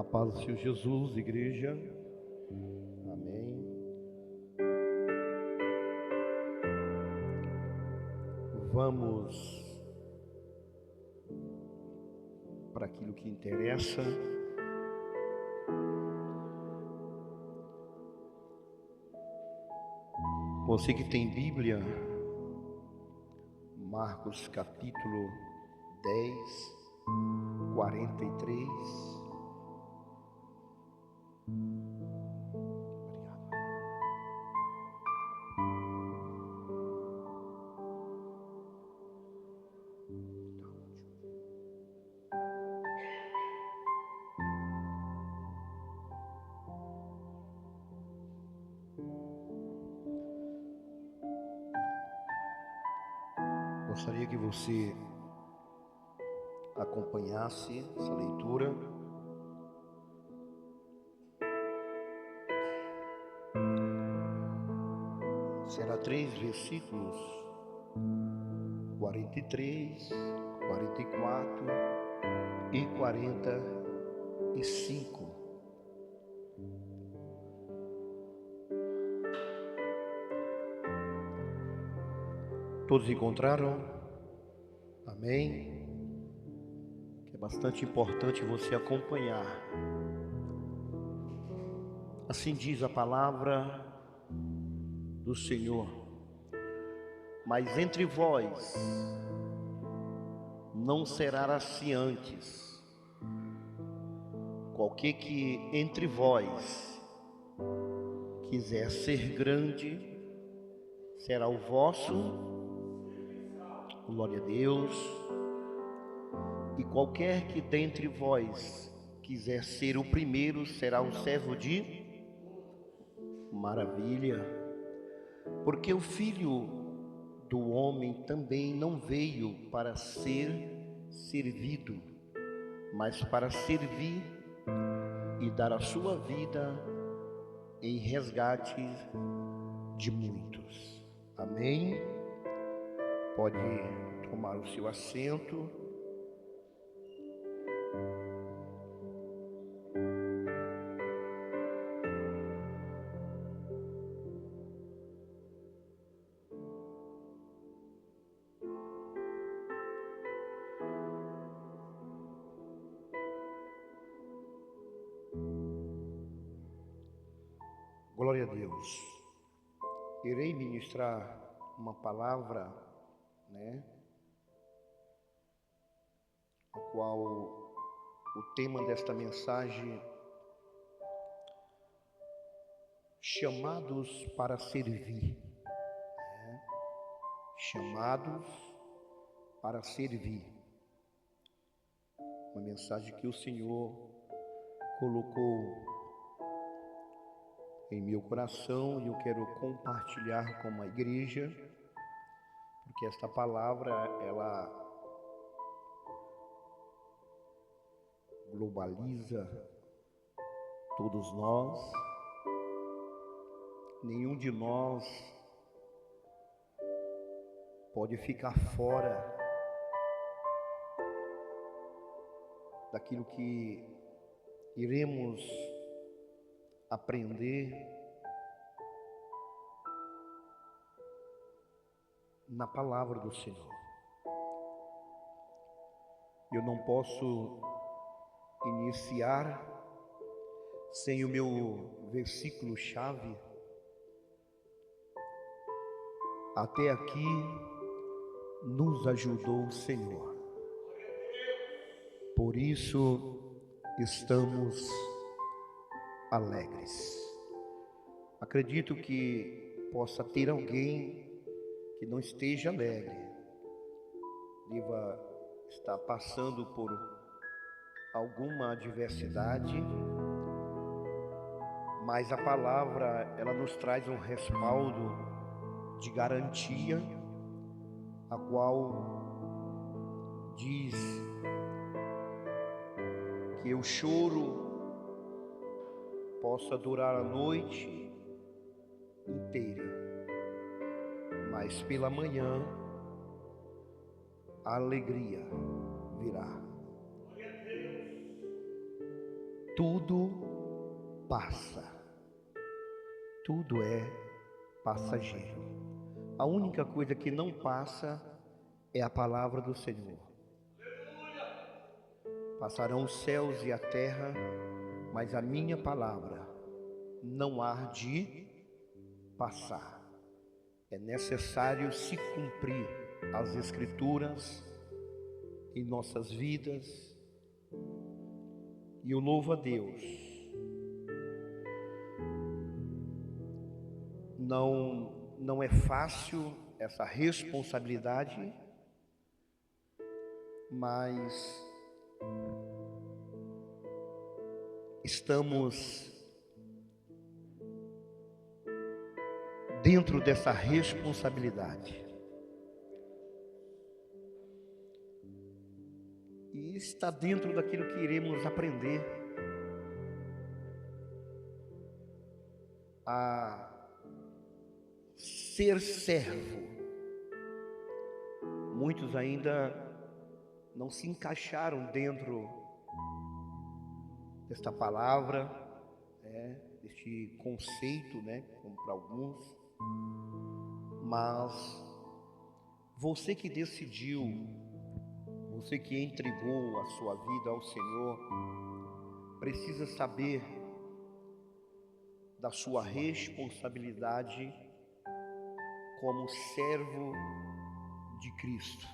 A paz do Senhor Jesus, igreja. Amém. Vamos para aquilo que interessa. Você que tem Bíblia, Marcos capítulo 10, 43. Gostaria que você acompanhasse essa leitura. Será 3 versículos, 43, 44 e 45. Todos encontraram? Amém? É bastante importante você acompanhar. Assim diz a palavra do Senhor: mas entre vós não será assim antes. Qualquer que entre vós quiser ser grande, será o vosso. Glória a Deus. E qualquer que dentre vós quiser ser o primeiro, será um servo de maravilha. Porque o Filho do homem também não veio para ser servido, mas para servir e dar a sua vida em resgate de muitos. Amém? Pode tomar o seu assento. Glória a Deus. Irei ministrar uma palavra, a qual o tema desta mensagem: chamados para servir. Chamados para servir. Uma mensagem que o Senhor colocou em meu coração e eu quero compartilhar com a igreja, porque esta palavra, ela globaliza todos nós. Nenhum de nós pode ficar fora daquilo que iremos aprender na palavra do Senhor. Eu não posso iniciar sem o meu versículo chave. Até aqui nos ajudou o Senhor. Por isso estamos alegres. Acredito que possa ter alguém que não esteja alegre, deva estar passando por alguma adversidade, mas a palavra, ela nos traz um respaldo de garantia, a qual diz que o choro possa durar a noite inteira, mas pela manhã a alegria virá. tudo passa, tudo é passageiro. A única coisa que não passa é a palavra do Senhor. Passarão os céus e a terra, mas a minha palavra não há de passar. É necessário se cumprir as Escrituras em nossas vidas. E eu louvo a Deus. Não é fácil essa responsabilidade, mas estamos dentro dessa responsabilidade. E está dentro daquilo que iremos aprender a ser servo. Muitos ainda não se encaixaram dentro desta palavra, deste conceito, como para alguns. Mas você que decidiu, você que entregou a sua vida ao Senhor, precisa saber da sua responsabilidade como servo de Cristo.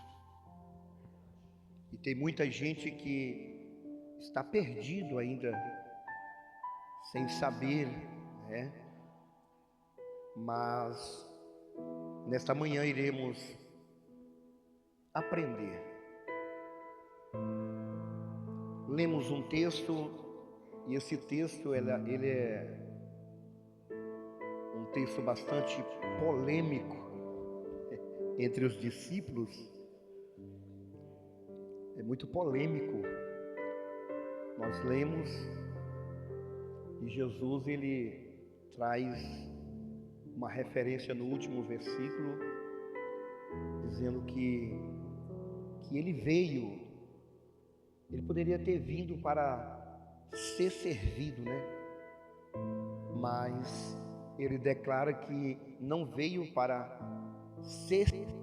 E tem muita gente que está perdido ainda, sem saber, Mas nesta manhã iremos aprender. Lemos um texto, e esse texto ele é um texto bastante polêmico entre os discípulos. É muito polêmico. Nós lemos e Jesus ele traz uma referência no último versículo, dizendo que ele veio, ele poderia ter vindo para ser servido, mas ele declara que não veio para ser servido,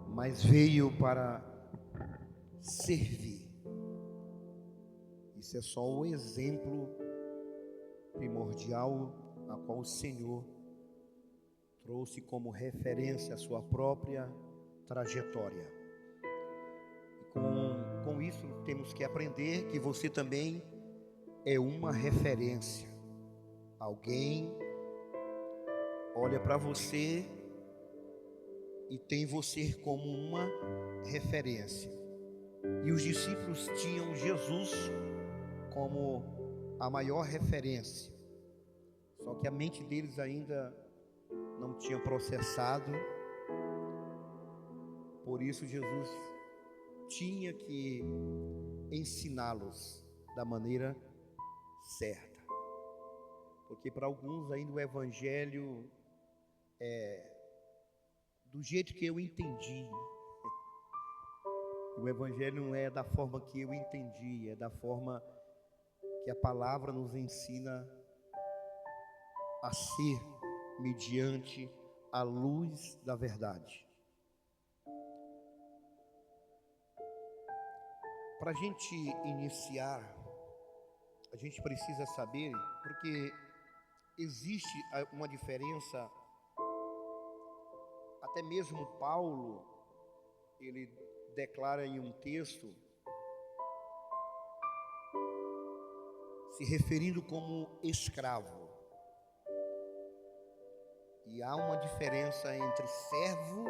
mas veio para servir. Isso é só o exemplo primordial a qual o Senhor trouxe como referência a sua própria trajetória. E com isso temos que aprender que você também é uma referência. Alguém olha para você e tem você como uma referência. E os discípulos tinham Jesus como a maior referência. Só que a mente deles ainda não tinha processado. Por isso Jesus tinha que ensiná-los da maneira certa. Porque para alguns ainda o evangelho é do jeito que eu entendi. O evangelho não é da forma que eu entendi, é da forma que a palavra nos ensina a ser, mediante a luz da verdade. Para a gente iniciar, a gente precisa saber, porque existe uma diferença. Até mesmo Paulo, ele declara em um texto, se referindo como escravo. E há uma diferença entre servo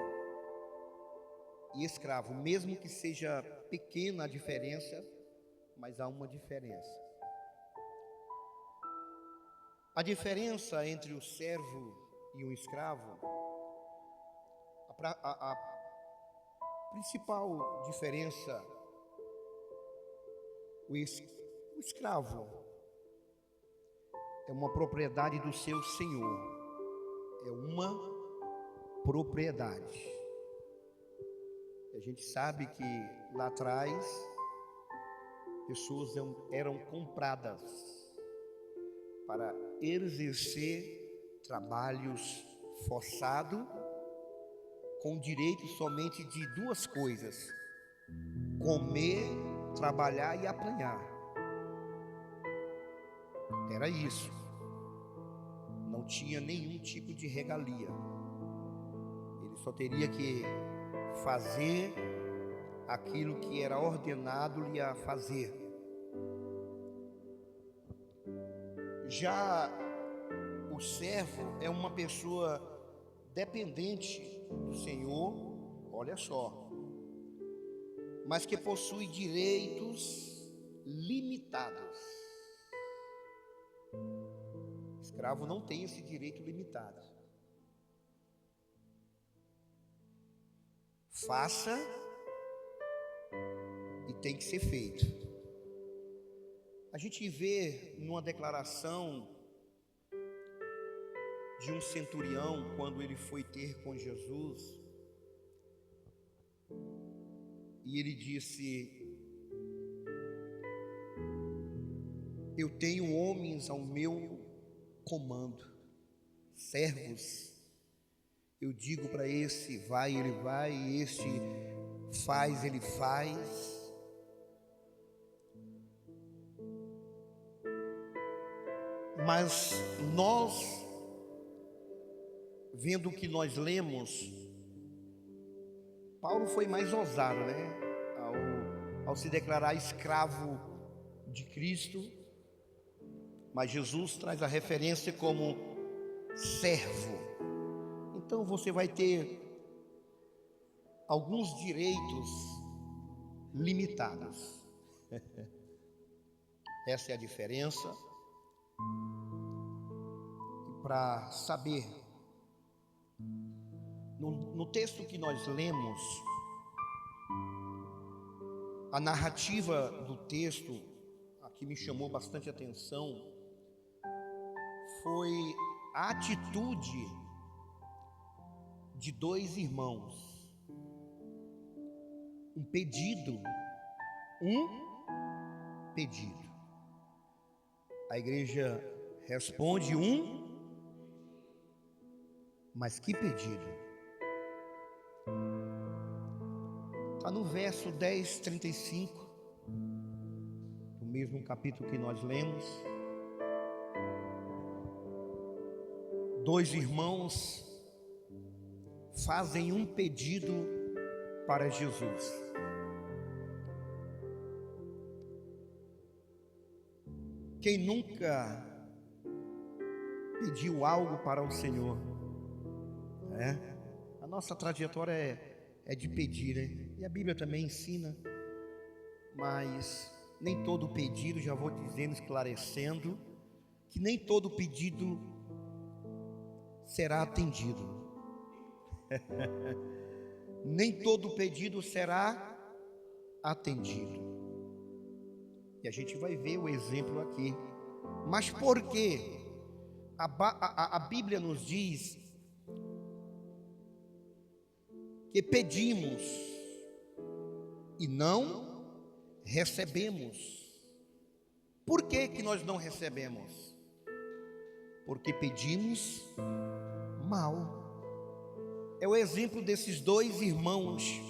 e escravo, mesmo que seja pequena a diferença, mas há uma diferença. A diferença entre o servo e o escravo, a principal diferença, o escravo, é uma propriedade do seu Senhor. É uma propriedade. A gente sabe que lá atrás pessoas eram compradas para exercer trabalhos forçados, com direito somente de duas coisas: comer, trabalhar e apanhar. Era isso. Não tinha nenhum tipo de regalia. Ele só teria que fazer aquilo que era ordenado-lhe a fazer. Já o servo é uma pessoa dependente do Senhor, olha só, mas que possui direitos limitados. O escravo não tem esse direito limitado. Faça e tem que ser feito. A gente vê numa declaração de um centurião, quando ele foi ter com Jesus, e ele disse: eu tenho homens ao meu comando, servos. Eu digo para esse vai, ele vai, e este faz, ele faz. Mas nós, vendo o que nós lemos, Paulo foi mais ousado, né? Ao se declarar escravo de Cristo, mas Jesus traz a referência como servo. Então você vai ter alguns direitos limitados. Essa é a diferença. E para saber, no texto que nós lemos, a narrativa do texto, a que me chamou bastante atenção, foi a atitude de dois irmãos. Um pedido. A igreja responde mas que pedido? Está no verso 10:35, do mesmo capítulo que nós lemos. Dois irmãos fazem um pedido para Jesus. Quem nunca pediu algo para o Senhor? A nossa trajetória é de pedir, né? E a Bíblia também ensina, mas nem todo pedido, já vou dizendo, esclarecendo, que nem todo pedido será atendido. Nem todo pedido será atendido. E a gente vai ver o exemplo aqui. Mas por quê? A Bíblia nos diz que pedimos e não recebemos. Por que que nós não recebemos? Porque pedimos mal. É o exemplo desses dois irmãos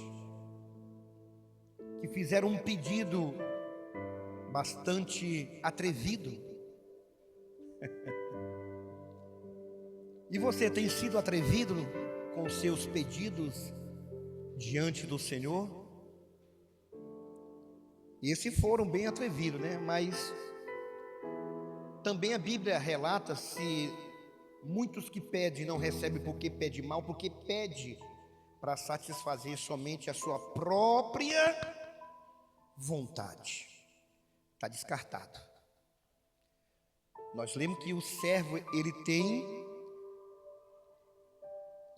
que fizeram um pedido bastante atrevido. E você tem sido atrevido com os seus pedidos diante do Senhor? E esses foram bem atrevidos, né? Mas também a Bíblia relata se muitos que pedem não recebem porque pede mal, porque pede para satisfazer somente a sua própria vontade. Está descartado. Nós lemos que o servo, ele tem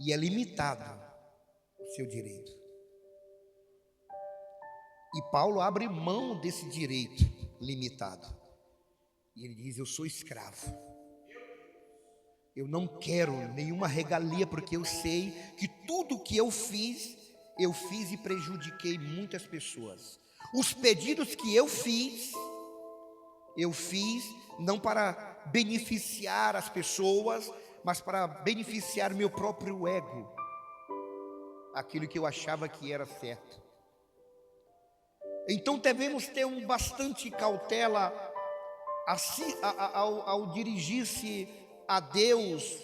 e é limitado o seu direito. E Paulo abre mão desse direito limitado. E ele diz: eu sou escravo. Eu não quero nenhuma regalia, porque eu sei que tudo que eu fiz e prejudiquei muitas pessoas. Os pedidos que eu fiz não para beneficiar as pessoas, mas para beneficiar meu próprio ego, aquilo que eu achava que era certo. Então devemos ter bastante cautela ao dirigir-se a Deus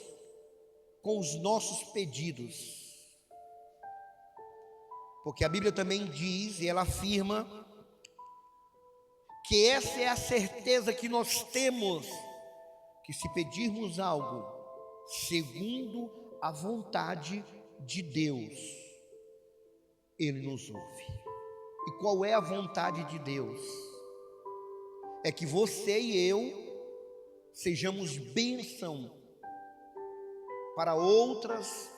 com os nossos pedidos, porque a Bíblia também diz, e ela afirma, que essa é a certeza que nós temos, que se pedirmos algo segundo a vontade de Deus, Ele nos ouve. E qual é a vontade de Deus? É que você e eu sejamos bênção para outras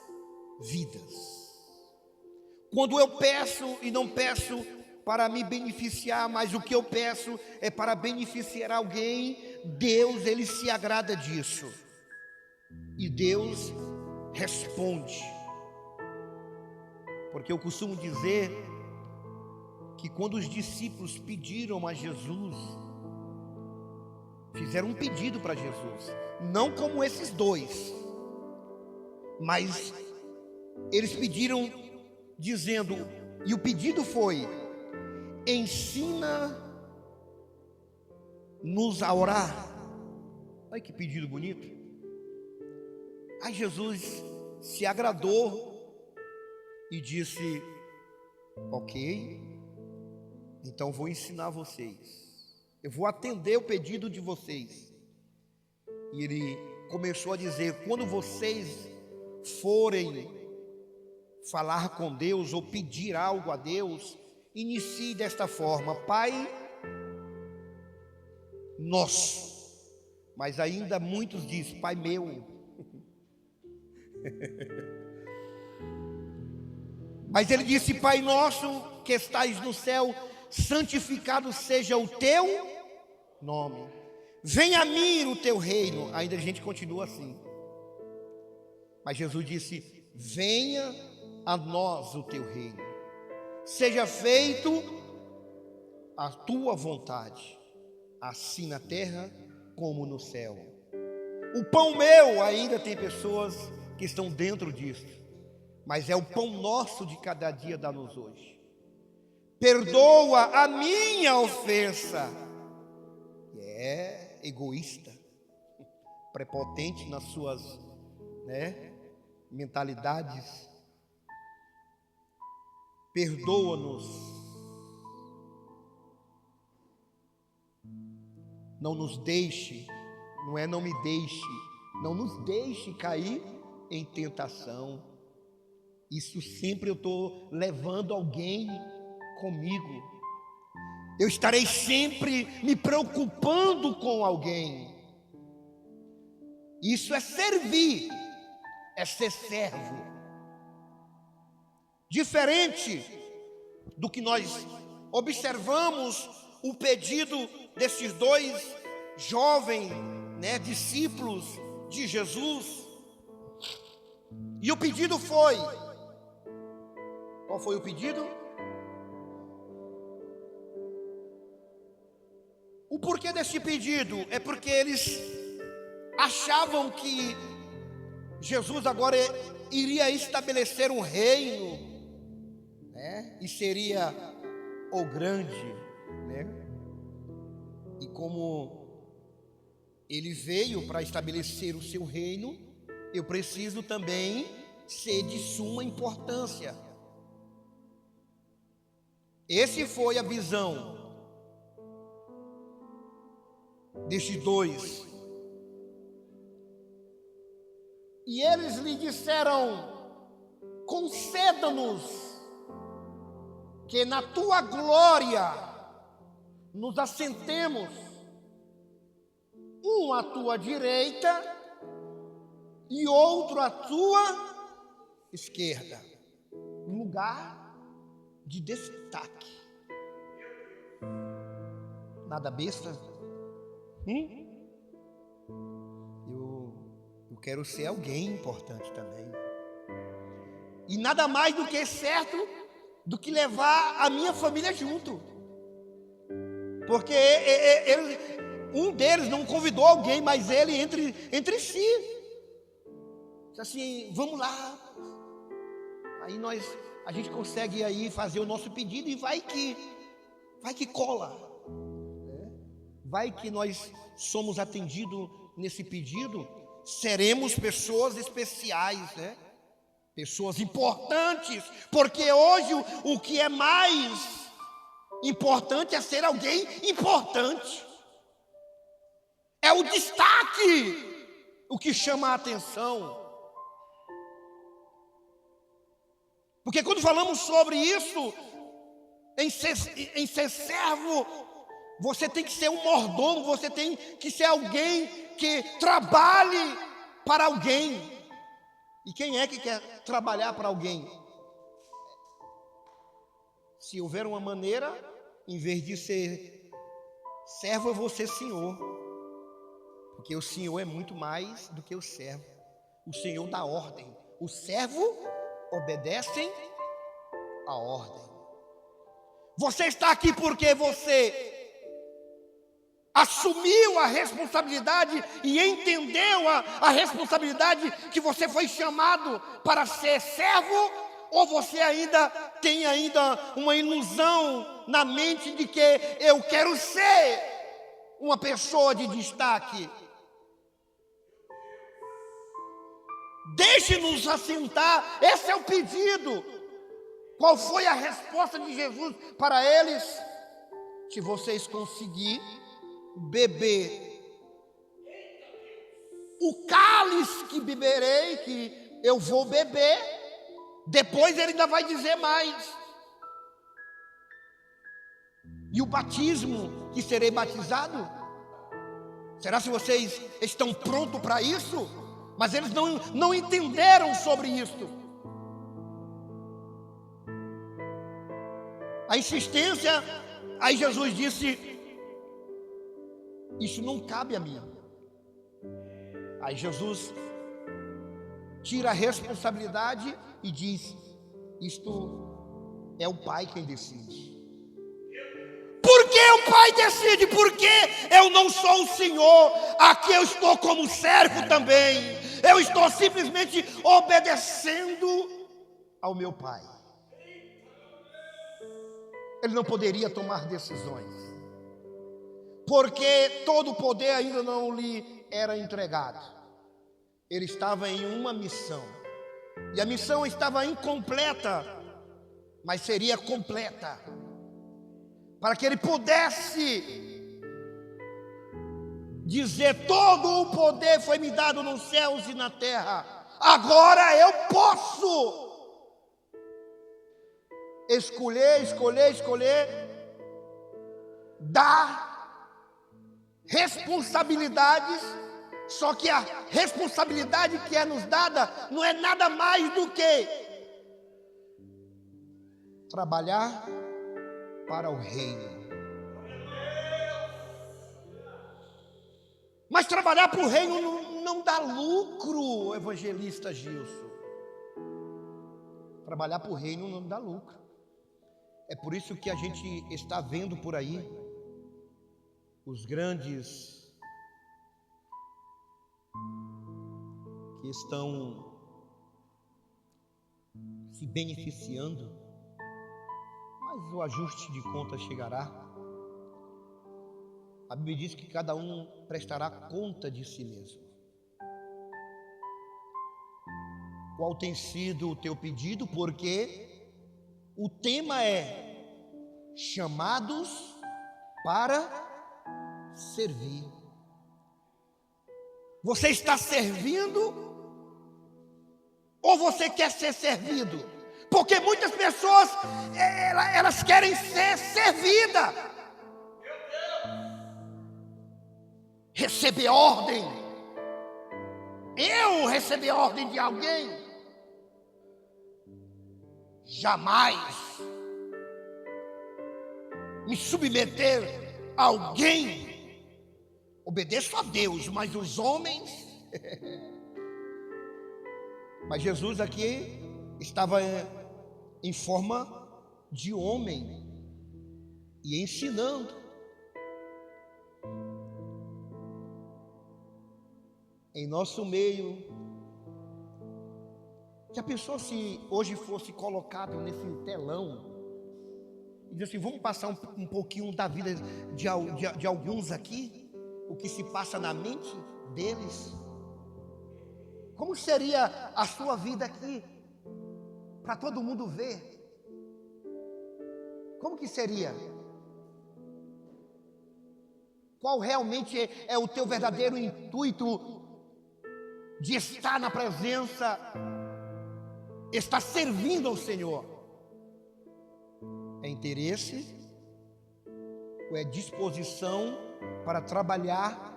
vidas. Quando eu peço, e não peço para me beneficiar, mas o que eu peço é para beneficiar alguém, Deus, Ele se agrada disso. E Deus responde. Porque eu costumo dizer que quando os discípulos pediram a Jesus, fizeram um pedido para Jesus, não como esses dois, mas eles pediram dizendo, e o pedido foi: ensina-nos a orar. Olha que pedido bonito. Aí Jesus se agradou e disse: ok, então vou ensinar vocês. Eu vou atender o pedido de vocês. E ele começou a dizer: quando vocês forem falar com Deus ou pedir algo a Deus, inicie desta forma: Pai nosso. Mas ainda muitos dizem: Pai meu. Mas ele disse: Pai nosso que estais no céu, santificado seja o teu nome. Venha a mim o teu reino. Ainda a gente continua assim. Mas Jesus disse: venha a nós o teu reino. Seja feito a tua vontade, assim na terra como no céu. O pão meu, ainda tem pessoas que estão dentro disso, mas é o pão nosso de cada dia, dá-nos hoje. Perdoa a minha ofensa. É egoísta, prepotente nas suas mentalidades. Perdoa-nos. Não nos deixe, não me deixe, não nos deixe cair em tentação. Isso sempre eu estou levando alguém comigo. Eu estarei sempre me preocupando com alguém. Isso é servir, é ser servo. Diferente do que nós observamos o pedido desses dois jovens, discípulos de Jesus. E o pedido foi: qual foi o pedido? O porquê desse pedido é porque eles achavam que Jesus agora iria estabelecer um reino, e seria o grande, E como ele veio para estabelecer o seu reino, eu preciso também ser de suma importância. Essa foi a visão destes dois. E eles lhe disseram: conceda-nos que na tua glória nos assentemos, um à tua direita e outro à tua esquerda. Um lugar de destaque. Nada besta? Eu quero ser alguém importante também. E nada mais do que certo do que levar a minha família junto. Porque um deles não convidou alguém, mas ele entre si disse assim: vamos lá. Aí a gente consegue aí fazer o nosso pedido e vai que cola. Vai que nós somos atendidos nesse pedido, seremos pessoas especiais, né? Pessoas importantes, porque hoje o que é mais importante é ser alguém importante. É o destaque o que chama a atenção. Porque quando falamos sobre isso, em ser servo, você tem que ser um mordomo, você tem que ser alguém que trabalhe para alguém. E quem é que quer trabalhar para alguém? Se houver uma maneira, em vez de ser servo, eu vou ser senhor. Porque o senhor é muito mais do que o servo. O senhor dá ordem. O servo obedece a ordem. Você está aqui porque você assumiu a responsabilidade e entendeu a responsabilidade que você foi chamado para ser servo, ou você ainda tem uma ilusão na mente de que eu quero ser uma pessoa de destaque? Deixe-nos assentar, esse é o pedido. Qual foi a resposta de Jesus para eles? Se vocês conseguirem beber o cálice que beberei, que eu vou beber, depois ele ainda vai dizer mais. E o batismo que serei batizado? Será se vocês estão prontos para isso? Mas eles não entenderam sobre isso. A insistência, aí Jesus disse: isso não cabe a mim. Aí Jesus tira a responsabilidade e diz: isto é o Pai quem decide. Por que o Pai decide? Porque eu não sou o Senhor, aqui eu estou como servo também. Eu estou simplesmente obedecendo ao meu Pai. Ele não poderia tomar decisões, porque todo o poder ainda não lhe era entregado. Ele estava em uma missão, e a missão estava incompleta, mas seria completa, para que ele pudesse dizer: todo o poder foi me dado nos céus e na terra, agora eu posso escolher, dar responsabilidades. Só que a responsabilidade que é nos dada não é nada mais do que trabalhar para o reino. Mas trabalhar para o reino não dá lucro, evangelista Gilson. Trabalhar para o reino não dá lucro. É por isso que a gente está vendo por aí os grandes que estão se beneficiando, mas o ajuste de contas chegará. A Bíblia diz que cada um prestará conta de si mesmo. Qual tem sido o teu pedido? Porque o tema é chamados para servir. Você está servindo ou você quer ser servido? Porque muitas pessoas elas querem ser servidas, receber ordem. Eu receber ordem de alguém? Jamais me submeter a alguém. Obedeço a Deus, mas os homens Mas Jesus aqui estava em forma de homem e ensinando. Em nosso meio, que a pessoa, se hoje fosse colocada nesse telão e diz assim, vamos passar um pouquinho da vida de alguns aqui, o que se passa na mente deles, como seria a sua vida aqui, para todo mundo ver? Como que seria? Qual realmente é o teu verdadeiro intuito de estar na presença, estar servindo ao Senhor? É interesse ou é disposição para trabalhar,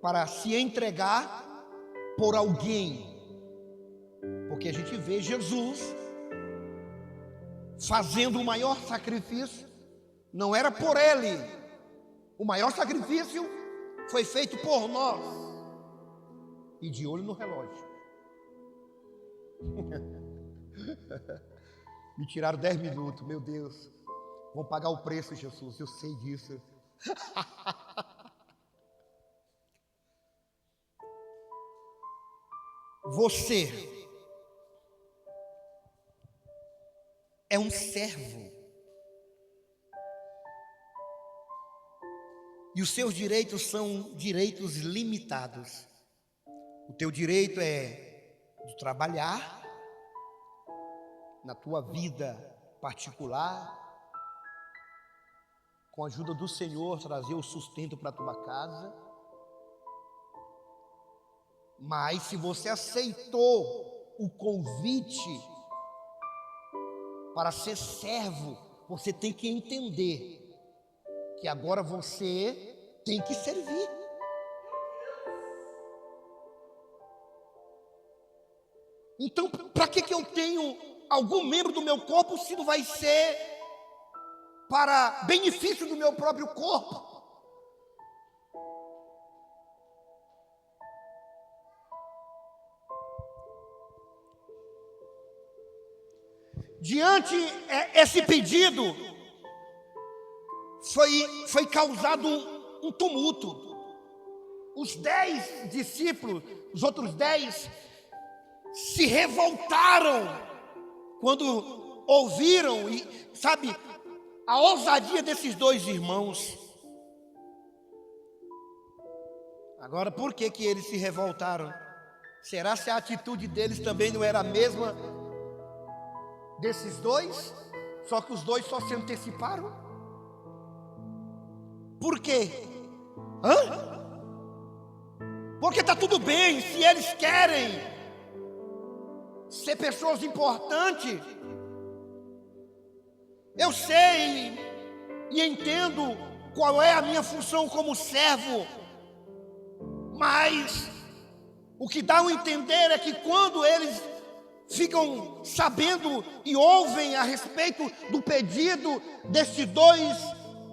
para se entregar por alguém? Porque a gente vê Jesus fazendo o maior sacrifício, não era por ele, o maior sacrifício foi feito por nós, e de olho no relógio. Me tiraram 10 minutos, meu Deus, vão pagar o preço, Jesus, eu sei disso. Você é um servo, e os seus direitos são direitos limitados. O teu direito é de trabalhar na tua vida particular, com a ajuda do Senhor, trazer o sustento para a tua casa. Mas se você aceitou o convite para ser servo, você tem que entender que agora você tem que servir. Então, para que eu tenho algum membro do meu corpo se não vai ser para benefício do meu próprio corpo? Diante esse pedido, foi causado um tumulto. Os 10 discípulos, os outros 10, se revoltaram quando ouviram, e sabe, a ousadia desses 2 irmãos. Agora, por que eles se revoltaram? Será se a atitude deles também não era a mesma desses 2? Só que os 2 só se anteciparam? Por quê? Porque está tudo bem, se eles querem ser pessoas importantes. Eu sei e entendo qual é a minha função como servo, mas o que dá a entender é que quando eles ficam sabendo e ouvem a respeito do pedido desses 2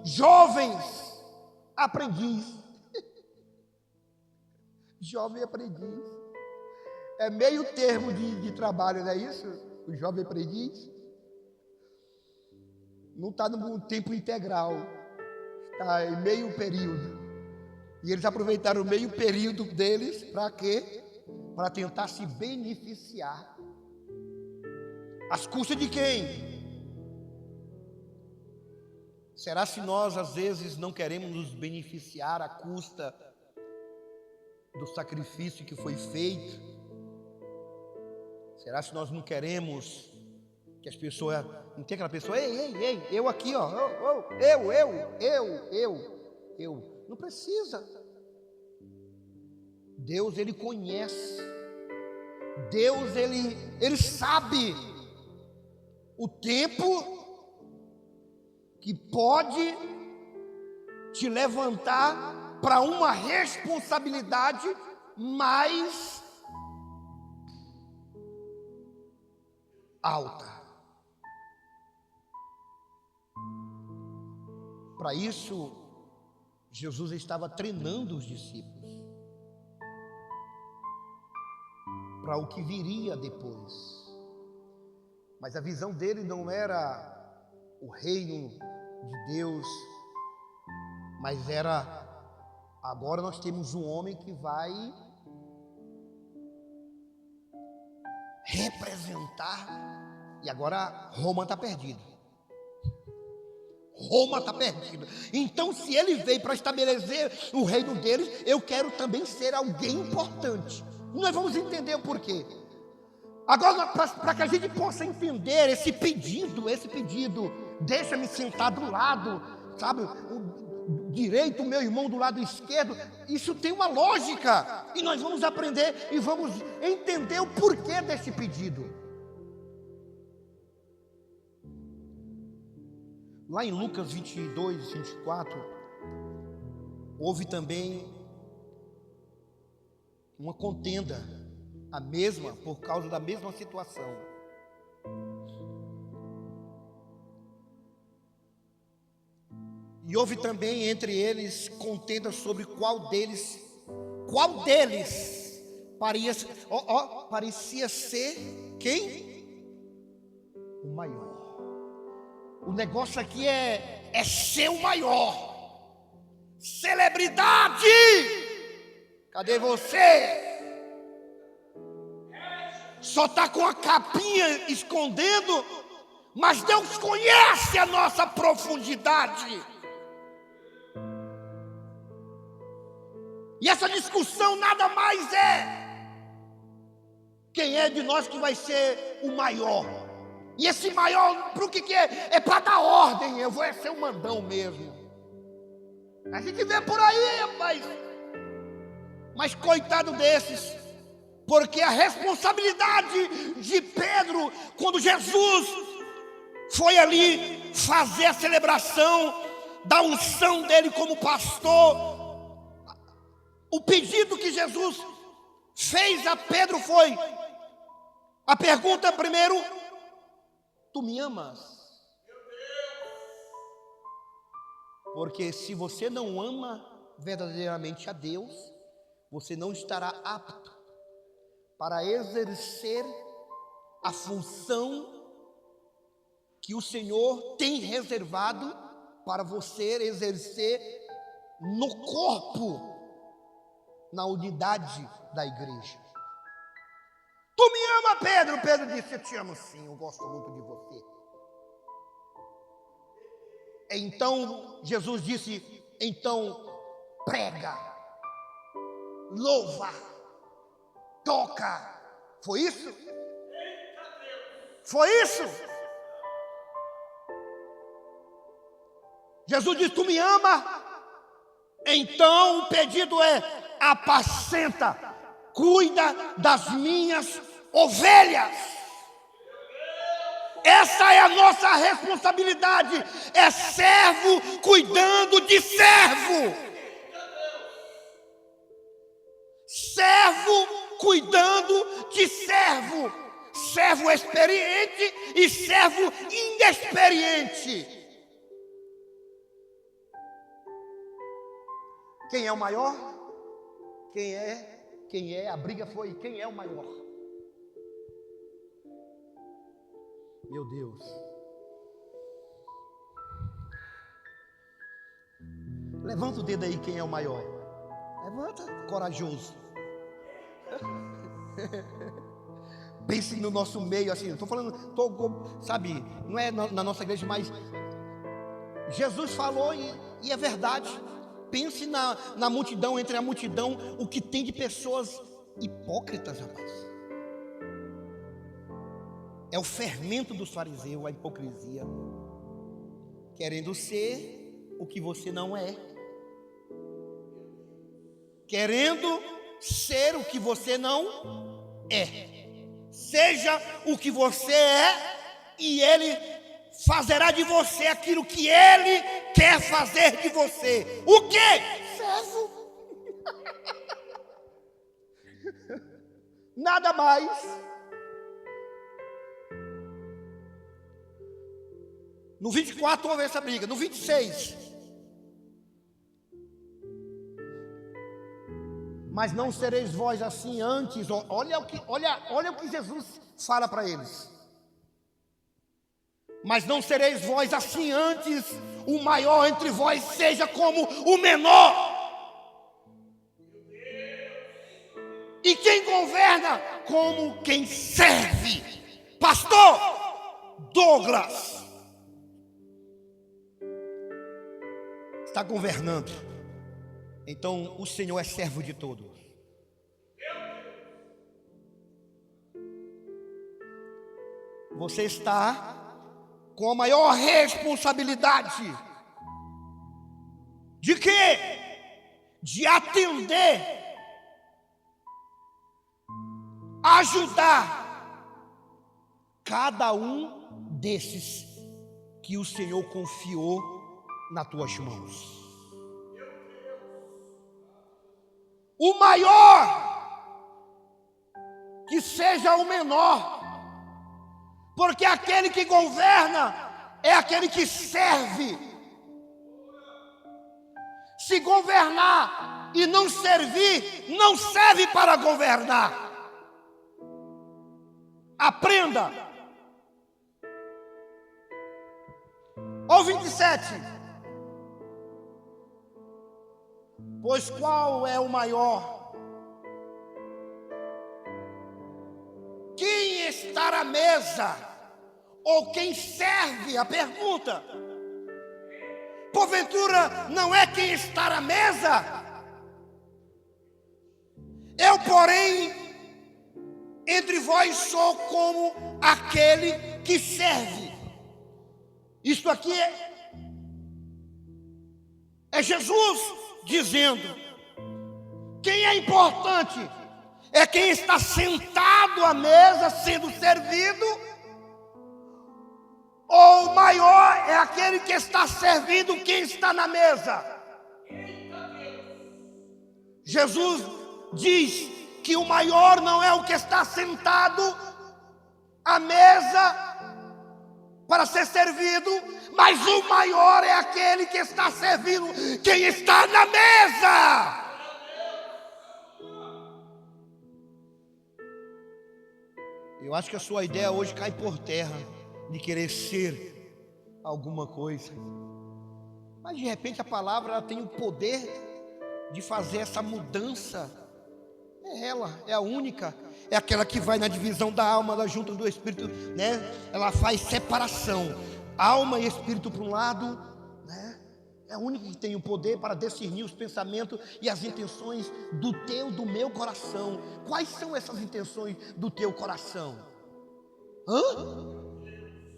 jovens aprendiz, jovem aprendiz, é meio termo de trabalho, não é isso? O jovem aprendiz não está no tempo integral, está em meio período. E eles aproveitaram o meio período deles para quê? Para tentar se beneficiar. Às custas de quem? Será se nós às vezes não queremos nos beneficiar à custa do sacrifício que foi feito? Será se nós não queremos que as pessoas, não tem aquela pessoa, ei, eu aqui, ó, eu, não precisa. Deus, Ele conhece, Deus, Ele sabe o tempo que pode te levantar para uma responsabilidade mais alta. Para isso, Jesus estava treinando os discípulos. para o que viria depois. Mas a visão dele não era o reino de Deus, mas era: agora nós temos um homem que vai representar, e agora Roma está perdida. Roma está perdida. Então, se ele veio para estabelecer o reino deles, eu quero também ser alguém importante. Nós vamos entender o porquê. Agora, para que a gente possa entender esse pedido, deixa-me sentar do lado, sabe, o direito, o meu irmão do lado esquerdo, isso tem uma lógica, e nós vamos aprender e vamos entender o porquê desse pedido. Lá em Lucas 22, 24, houve também uma contenda, a mesma, por causa da mesma situação. E houve também entre eles contenda sobre qual deles parecia ser quem? O maior. O negócio aqui é ser o maior. Celebridade! Cadê você? Só está com a capinha escondendo, mas Deus conhece a nossa profundidade. E essa discussão nada mais é quem é de nós que vai ser o maior. E esse maior, para o que é? É para dar ordem, eu vou ser o mandão mesmo. A gente vê por aí, rapaz. Mas coitado desses, porque a responsabilidade de Pedro, quando Jesus foi ali fazer a celebração da unção dele como pastor, o pedido que Jesus fez a Pedro foi, a pergunta primeiro: tu me amas? Porque se você não ama verdadeiramente a Deus, você não estará apto para exercer a função que o Senhor tem reservado para você exercer no corpo, na unidade da igreja. Tu me ama, Pedro? Pedro disse: eu te amo sim, eu gosto muito de você. Então Jesus disse: então prega, louva, toca. Foi isso? Foi isso? Jesus disse: tu me ama? Então o pedido é: apacenta, cuida das minhas ovelhas. Essa é a nossa responsabilidade. É servo cuidando de servo. Servo cuidando de servo. Servo experiente e servo inexperiente. Quem é o maior? Quem é? A briga foi: quem é o maior? Meu Deus. Levanta o dedo aí, quem é o maior? Levanta, corajoso. Pense no nosso meio assim. Estou falando, sabe, não é na nossa igreja, mas Jesus falou e é verdade. Pense na multidão, entre a multidão, o que tem de pessoas hipócritas, rapaz. É o fermento dos fariseus, a hipocrisia. Querendo ser o que você não é. Querendo ser o que você não é. Seja o que você é, e Ele fazerá de você aquilo que Ele quer fazer de você. O quê? Servo. Nada mais. No 24 houve essa briga. No 26, Mas não sereis vós assim antes. Olha o que Jesus fala para eles. Mas não sereis vós assim antes, o maior entre vós seja como o menor. E quem governa como quem serve. Pastor Douglas está governando. Então o Senhor é servo de todos. Você está com a maior responsabilidade. De quê? De atender, ajudar cada um desses que o Senhor confiou nas tuas mãos. O maior que seja o menor, porque aquele que governa é aquele que serve. Se governar e não servir, não serve para governar. Aprenda. Ó 27. Pois qual é o maior? Quem está à mesa? Ou quem serve? A pergunta. Porventura não é quem está à mesa? Eu, porém, entre vós sou como aquele que serve. Isto aqui é Jesus dizendo: quem é importante é quem está sentado à mesa sendo servido, ou o maior é aquele que está servindo quem está na mesa. Jesus diz que o maior não é o que está sentado à mesa para ser servido, mas o maior é aquele que está servindo quem está na mesa. Eu acho que a sua ideia hoje cai por terra, de querer ser alguma coisa. Mas de repente a palavra ela tem o poder de fazer essa mudança. É ela, é a única, é aquela que vai na divisão da alma, da junta do espírito, né? Ela faz separação, alma e espírito para um lado, né? É a única que tem o poder para discernir os pensamentos e as intenções do meu coração. Quais são essas intenções do teu coração?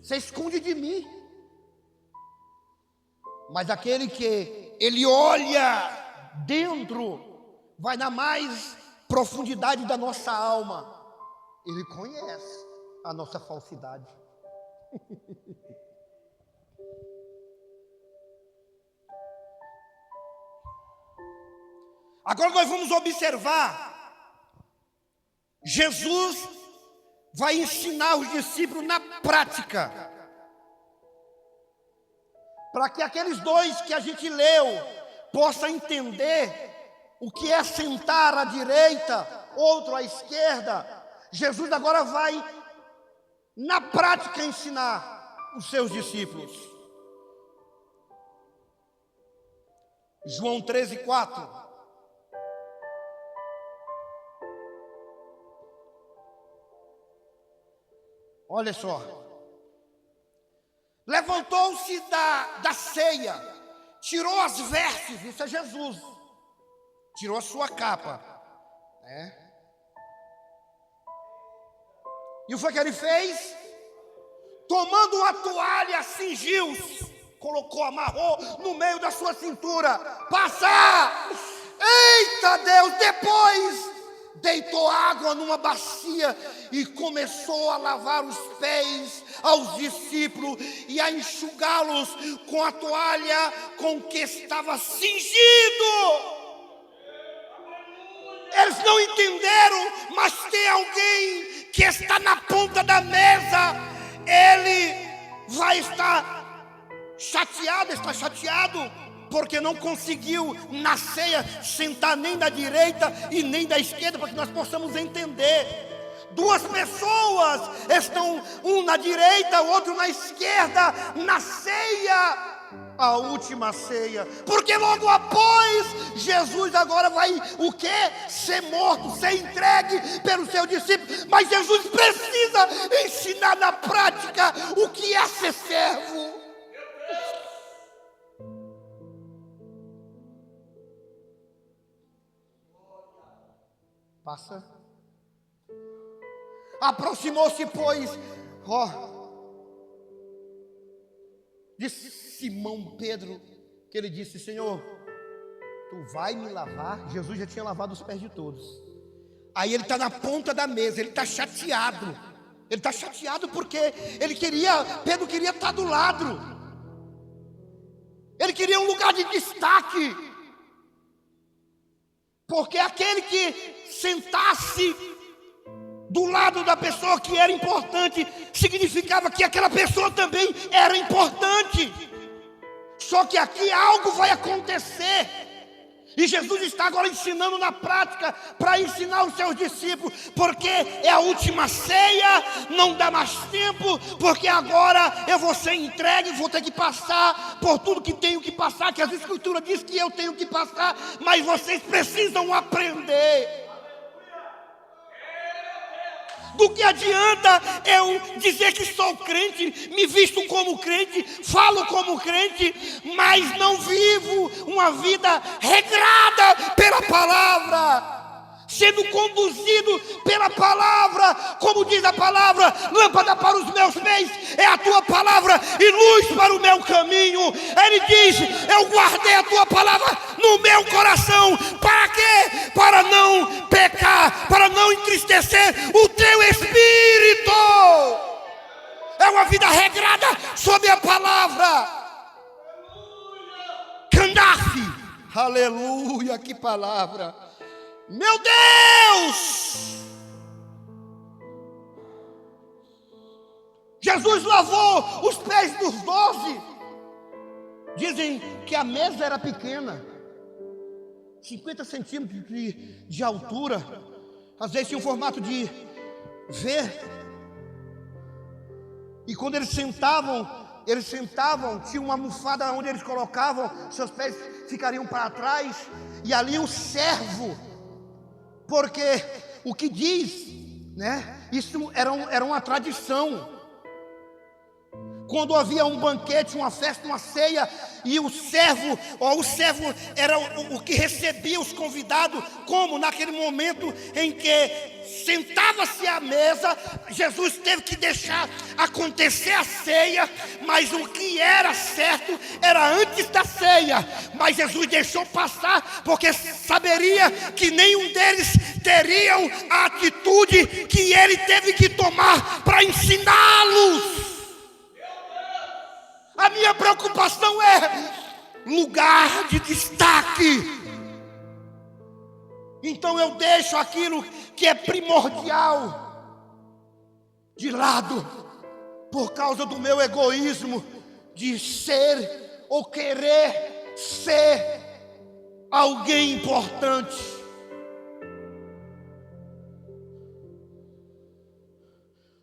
Você esconde de mim. Mas aquele que ele olha dentro, vai na mais profundidade da nossa alma, ele conhece a nossa falsidade. Agora nós vamos observar, Jesus vai ensinar os discípulos na prática, para que aqueles dois que a gente leu possam entender o que é sentar à direita, outro à esquerda. Jesus agora vai, na prática, ensinar os seus discípulos. João 13:4. Olha só. Levantou-se da ceia, tirou as vestes, isso é Jesus. Tirou a sua capa, né? E o que foi que ele fez? Tomando uma toalha, cingiu-se, colocou, amarrou no meio da sua cintura. Passa! Eita Deus! Depois deitou água numa bacia e começou a lavar os pés aos discípulos e a enxugá-los com a toalha com que estava cingido. Eles não entenderam, mas tem alguém que está na ponta da mesa. Ele vai estar chateado, está chateado, porque não conseguiu na ceia sentar nem da direita e nem da esquerda, para que nós possamos entender. Duas pessoas estão, um na direita, o outro na esquerda, na ceia, a última ceia, porque logo após Jesus agora vai o quê? Ser morto, ser entregue pelos seus discípulos. Mas Jesus precisa ensinar na prática o que é ser servo. Passa. Aproximou-se, pois, de Simão Pedro, que ele disse: Senhor, tu vai me lavar? Jesus já tinha lavado os pés de todos. Aí ele está na ponta da mesa, ele está chateado. Ele está chateado porque Pedro queria estar do lado. Ele queria um lugar de destaque. Porque aquele que sentasse do lado da pessoa que era importante, significava que aquela pessoa também era importante. Só que aqui algo vai acontecer, e Jesus está agora ensinando na prática, para ensinar os seus discípulos, porque é a última ceia, não dá mais tempo, porque agora eu vou ser entregue, vou ter que passar por tudo que tenho que passar, que as escrituras dizem que eu tenho que passar, mas vocês precisam aprender. Do que adianta eu dizer que sou crente, me visto como crente, falo como crente, mas não vivo uma vida regrada pela palavra, sendo conduzido pela palavra, como diz a palavra: lâmpada para os meus pés é a tua palavra e luz para o meu caminho. Ele diz: eu guardei a tua palavra no meu coração. Para quê? Para não pecar, para não entristecer o teu espírito. É uma vida regrada sob a palavra. Candace, aleluia, que palavra. Meu Deus! Jesus lavou os pés dos 12. Dizem que a mesa era pequena, 50 centímetros de altura. Às vezes tinha um formato de V. E quando eles sentavam, tinha uma almofada onde eles colocavam, seus pés ficariam para trás. E ali o servo, porque o que diz, né? Isso era uma tradição. Quando havia um banquete, uma festa, uma ceia, e o servo era o que recebia os convidados, como naquele momento em que sentava-se à mesa, Jesus teve que deixar acontecer a ceia, mas o que era certo era antes da ceia, mas Jesus deixou passar, porque saberia que nenhum deles teriam a atitude que ele teve que tomar para ensiná-los. A minha preocupação é lugar de destaque. Então eu deixo aquilo que é primordial de lado, por causa do meu egoísmo de ser ou querer ser alguém importante.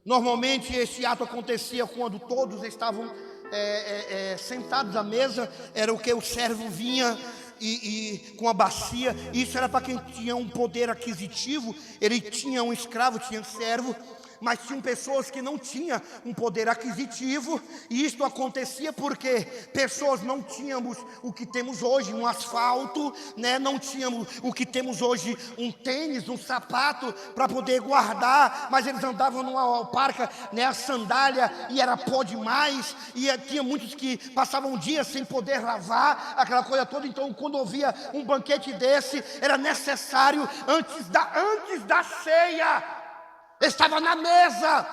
Normalmente esse ato acontecia quando todos estavam sentados à mesa. Era o que o servo vinha e com a bacia. Isso era para quem tinha um poder aquisitivo. Ele tinha um escravo, tinha servo. Mas tinham pessoas que não tinham um poder aquisitivo, e isto acontecia porque pessoas não tínhamos o que temos hoje, um asfalto, né? Não tínhamos o que temos hoje, um tênis, um sapato para poder guardar, mas eles andavam numa alparca, né? A sandália, e era pó demais, e tinha muitos que passavam dias sem poder lavar, aquela coisa toda. Então, quando havia um banquete desse, era necessário, antes da ceia, estava na mesa,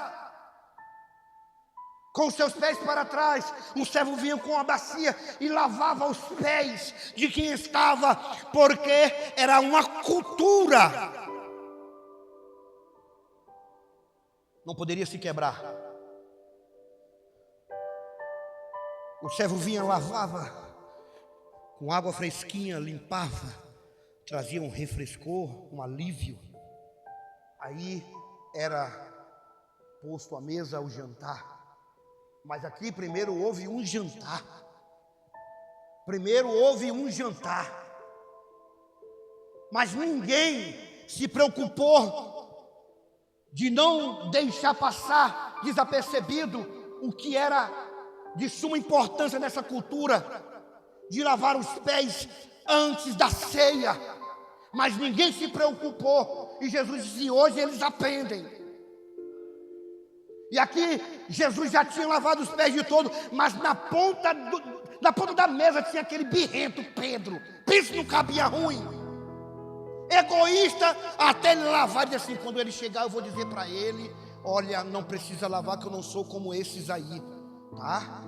com os seus pés para trás, o servo vinha com a bacia e lavava os pés de quem estava, porque era uma cultura, não poderia se quebrar. O servo vinha, lavava com água fresquinha, limpava, trazia um refrescor, um alívio. Aí era posto à mesa o jantar. Mas aqui primeiro houve um jantar. Primeiro houve um jantar. Mas ninguém se preocupou de não deixar passar desapercebido o que era de suma importância nessa cultura, de lavar os pés antes da ceia. Mas ninguém se preocupou. E Jesus disse: hoje eles aprendem. E aqui Jesus já tinha lavado os pés de todo, mas na ponta da mesa tinha aquele birrento Pedro. Pensa no cabia ruim, egoísta, até ele lavar. E assim, quando ele chegar eu vou dizer para ele: olha, não precisa lavar, que eu não sou como esses aí, tá?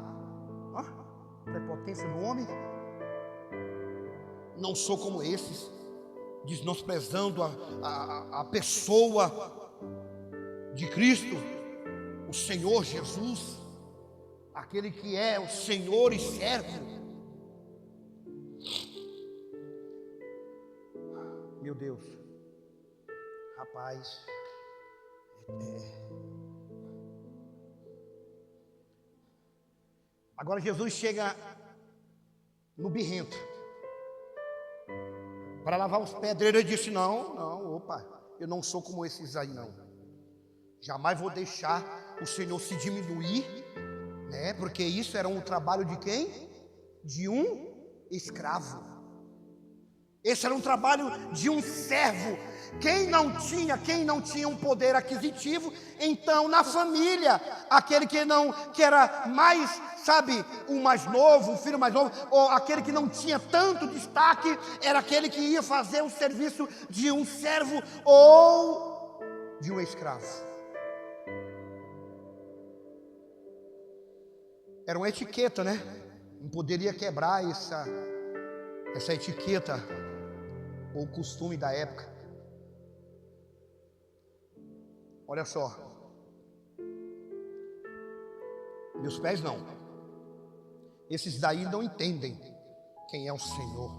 Prepotência do homem. Não sou como esses, desnosprezando a pessoa de Cristo, o Senhor Jesus, aquele que é o Senhor e servo. Meu Deus, rapaz, Agora Jesus chega no birrento para lavar os pés dele. Ele disse: opa, eu não sou como esses aí não. Jamais vou deixar o Senhor se diminuir, né? Porque isso era um trabalho de quem? De um escravo. Esse era um trabalho de um servo. Quem não tinha um poder aquisitivo, então na família, aquele que era mais, sabe, o mais novo, o filho mais novo, ou aquele que não tinha tanto destaque, era aquele que ia fazer o serviço de um servo ou de um escravo. Era uma etiqueta, né? Não poderia quebrar essa etiqueta ou costume da época. Olha só, meus pés não. Esses daí não entendem quem é o Senhor.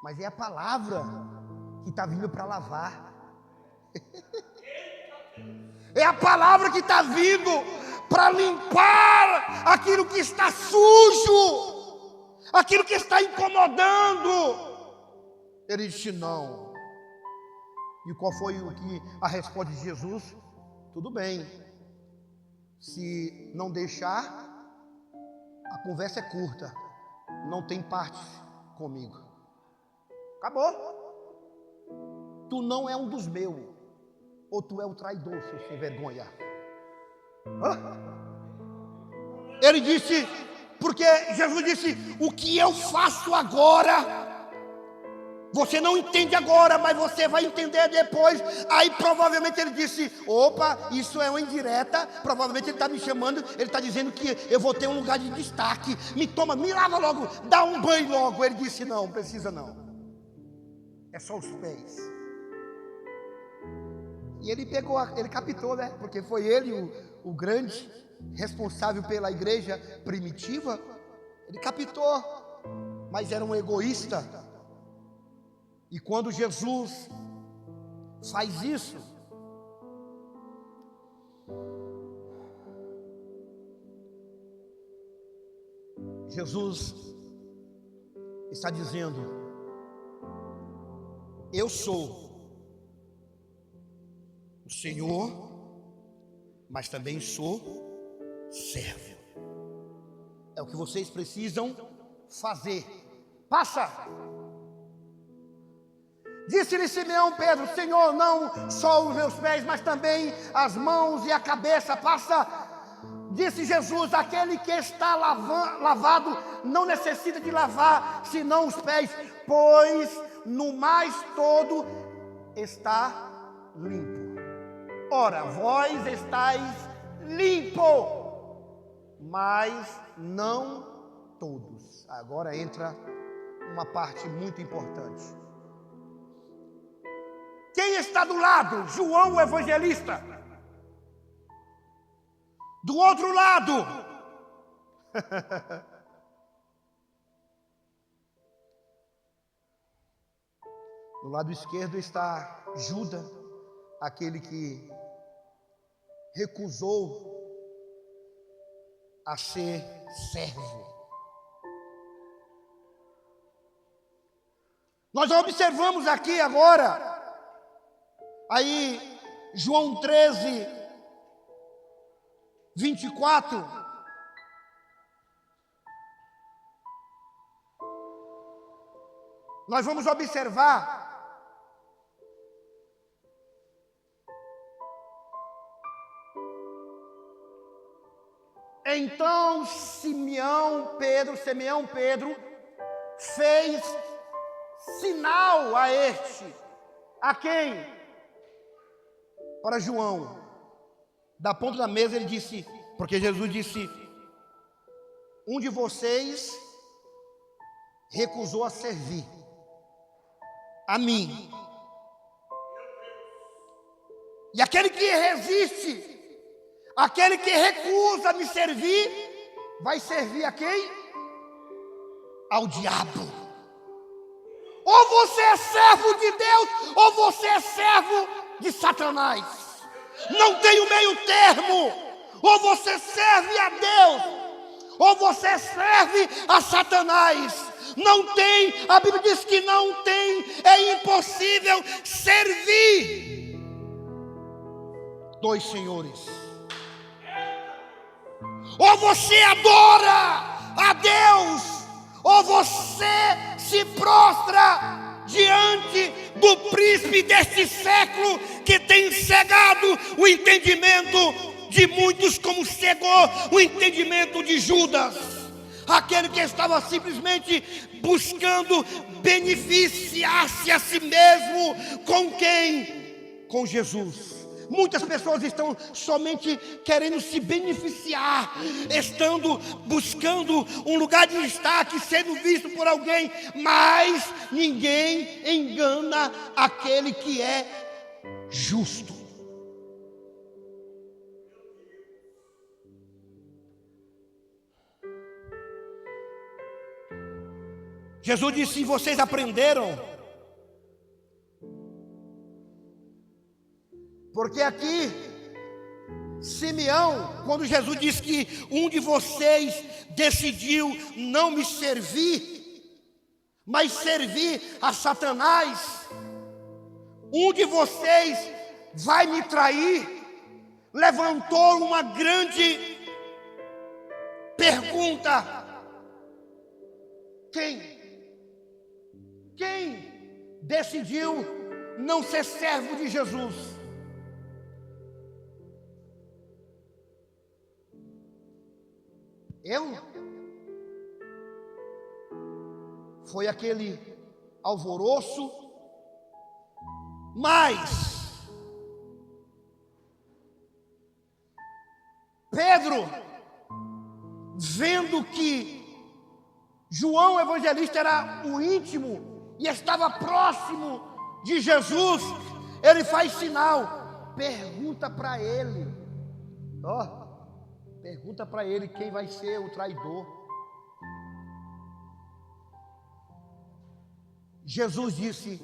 Mas é a palavra que está vindo para lavar. É a palavra que está vindo para limpar aquilo que está sujo, aquilo que está incomodando. Ele disse: não. E qual foi a resposta de Jesus? Tudo bem, se não deixar, a conversa é curta, não tem parte comigo. Acabou. Tu não é um dos meus, ou tu é o traidor, seu sem vergonha. Ele disse, porque Jesus disse: o que eu faço agora, você não entende agora, mas você vai entender depois. Aí provavelmente ele disse: opa, isso é uma indireta. Provavelmente ele está me chamando, ele está dizendo que eu vou ter um lugar de destaque. Me lava logo, dá um banho logo. Ele disse: não, precisa não, é só os pés. E ele captou, né? Porque foi ele o grande responsável pela igreja primitiva. Ele captou, mas era um egoísta. E quando Jesus faz isso, Jesus está dizendo: eu sou o Senhor, mas também sou servo. É o que vocês precisam fazer. Passa! Disse-lhe Simeão Pedro: Senhor, não só os meus pés, mas também as mãos e a cabeça. Passa. Disse Jesus: aquele que está lavado não necessita de lavar senão os pés, pois no mais todo está limpo. Ora, vós estáis limpo, mas não todos. Agora entra uma parte muito importante. Quem está do lado? João o evangelista. Do outro lado, Do lado esquerdo está Judas, aquele que recusou a ser servo. Nós observamos aqui agora, aí João 13, 24. Nós vamos observar então Simeão Pedro fez sinal a este. A quem? Para João. Da ponta da mesa ele disse, porque Jesus disse: um de vocês recusou a servir a mim. E aquele que resiste, aquele que recusa me servir, vai servir a quem? Ao diabo. Ou você é servo de Deus, ou você é servo de Satanás. Não tem o meio termo. Ou você serve a Deus, ou você serve a Satanás. Não tem, a Bíblia diz que não tem, é impossível servir dois senhores. Ou você adora a Deus, ou você se prostra diante do príncipe deste século que tem cegado o entendimento de muitos, como cegou o entendimento de Judas, aquele que estava simplesmente buscando beneficiar-se a si mesmo. Com quem? Com Jesus. Muitas pessoas estão somente querendo se beneficiar, estando buscando um lugar de destaque, sendo visto por alguém, mas ninguém engana aquele que é justo. Jesus disse: vocês aprenderam? Porque aqui, Simeão, quando Jesus disse que um de vocês decidiu não me servir, mas servir a Satanás, um de vocês vai me trair, levantou uma grande pergunta: quem decidiu não ser servo de Jesus? Eu? Foi aquele alvoroço, mas Pedro, vendo que João Evangelista era o íntimo e estava próximo de Jesus, ele faz sinal, pergunta para ele, pergunta para ele quem vai ser o traidor. Jesus disse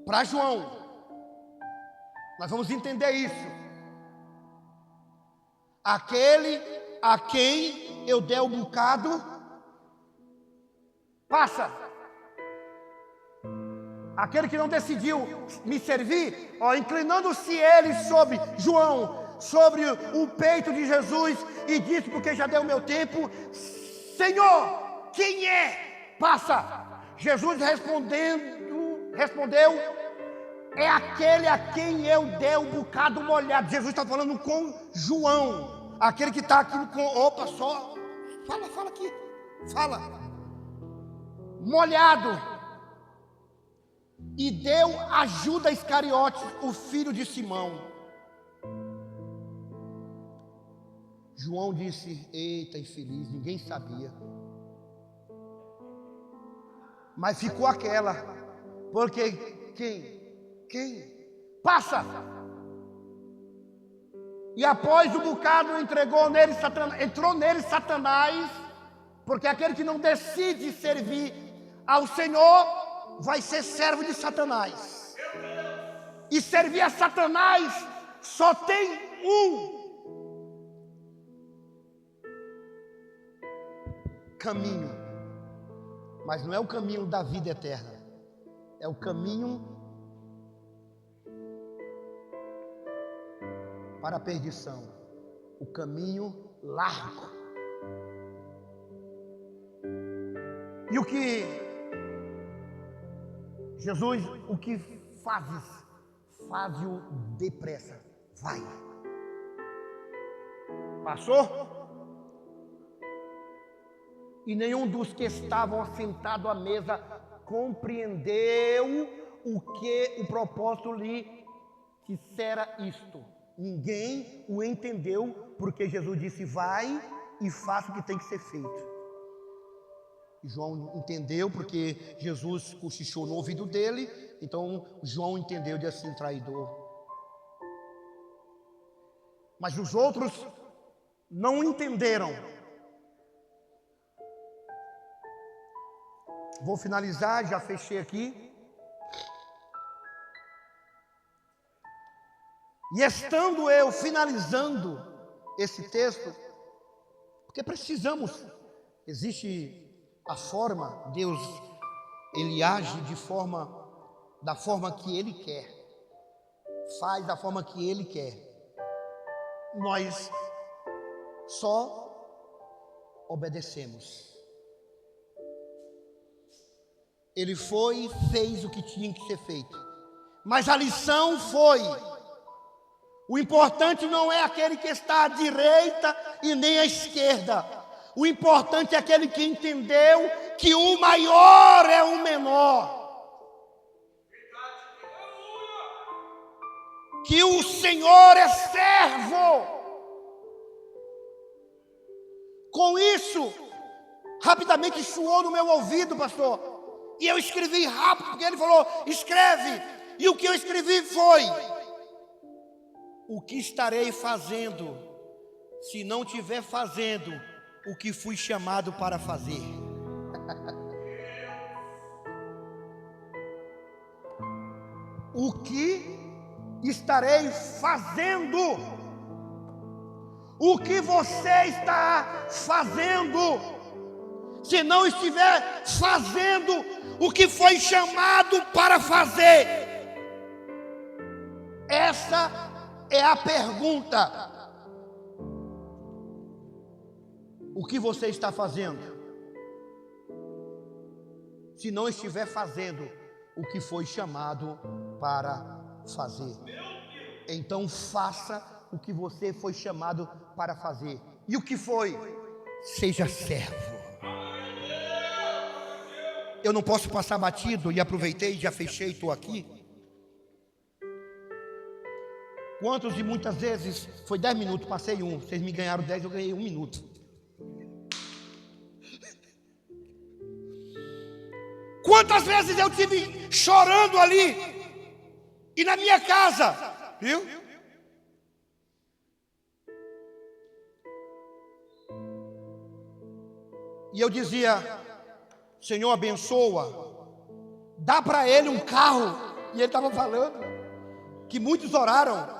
para João, nós vamos entender isso: aquele a quem eu der o bocado, passa. Aquele que não decidiu me servir, inclinando-se ele sobre João, sobre o peito de Jesus, e disse, porque já deu o meu tempo: Senhor, quem é? Passa. Jesus respondeu: é aquele a quem eu dei o bocado molhado. Jesus está falando com João, aquele que está aqui com, fala aqui, fala, molhado. E deu a Judas Iscariotes, o filho de Simão. João disse: eita, infeliz, ninguém sabia. Mas ficou aquela, porque quem? Passa. E após um bocado entrou nele Satanás, porque aquele que não decide servir ao Senhor vai ser servo de Satanás. E servir a Satanás só tem um caminho, mas não é o caminho da vida eterna, é o caminho para a perdição, o caminho largo. E o que Jesus, o que faz-o depressa, vai. Passou? E nenhum dos que estavam assentados à mesa compreendeu o propósito lhe dissera isto. Ninguém o entendeu, porque Jesus disse: vai e faça o que tem que ser feito. E João entendeu, porque Jesus cochichou no ouvido dele. Então João entendeu de assim, traidor. Mas os outros não entenderam. Vou finalizar, já fechei aqui. E estando eu finalizando esse texto, porque precisamos, existe a forma, Deus, Ele age da forma que Ele quer, faz da forma que Ele quer. Nós só obedecemos. Ele foi e fez o que tinha que ser feito, mas a lição foi: o importante não é aquele que está à direita e nem à esquerda. O importante é aquele que entendeu que o maior é o menor. Que o Senhor é servo. Com isso, rapidamente soou no meu ouvido, pastor. E eu escrevi rápido, porque ele falou: escreve. E o que eu escrevi foi: o que estarei fazendo se não estiver fazendo o que fui chamado para fazer? O que estarei fazendo? O que você está fazendo se não estiver fazendo o que foi chamado para fazer? Essa é a pergunta. O que você está fazendo se não estiver fazendo o que foi chamado para fazer? Então faça o que você foi chamado para fazer. E o que foi? Seja servo. Eu não posso passar batido, e aproveitei, já fechei, estou aqui. Quantos e muitas vezes, foi 10 minutos, passei um, vocês me ganharam 10, eu ganhei 1 minuto. Quantas vezes eu tive chorando ali, e na minha casa, viu? E eu dizia: Senhor, abençoa, dá para ele um carro. E ele estava falando que muitos oraram.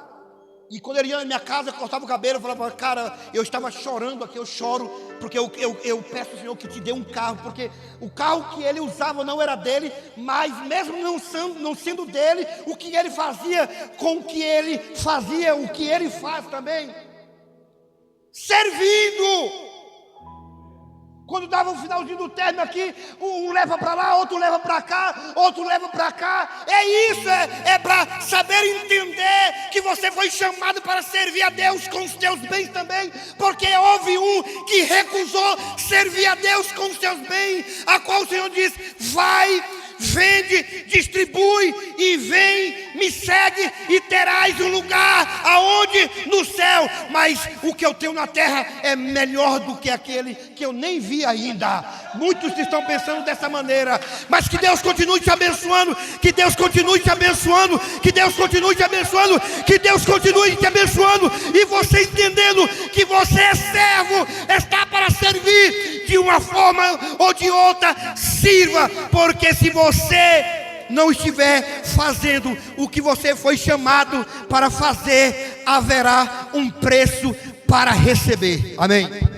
E quando ele ia na minha casa, cortava o cabelo, eu falava: cara, eu estava chorando aqui, eu choro, porque eu peço ao Senhor que te dê um carro, porque o carro que ele usava não era dele, mas mesmo não sendo dele, o que ele fazia com o que ele fazia, o que ele faz também, servindo. Quando dava o finalzinho do término aqui, um leva para lá, outro leva para cá, outro leva para cá. É isso, é para saber entender que você foi chamado para servir a Deus com os teus bens também. Porque houve um que recusou servir a Deus com os teus bens, a qual o Senhor diz: vai, vende, distribui e vem, me segue e terás um lugar aonde? No céu. Mas o que eu tenho na terra é melhor do que aquele que eu nem vi ainda. Muitos estão pensando dessa maneira, mas que Deus continue te abençoando, que Deus continue te abençoando, que Deus continue te abençoando, que Deus continue te abençoando, e você entendendo que você é servo, está para servir de uma forma ou de outra, sirva, porque se você não estiver fazendo o que você foi chamado para fazer, haverá um preço para receber. Amém.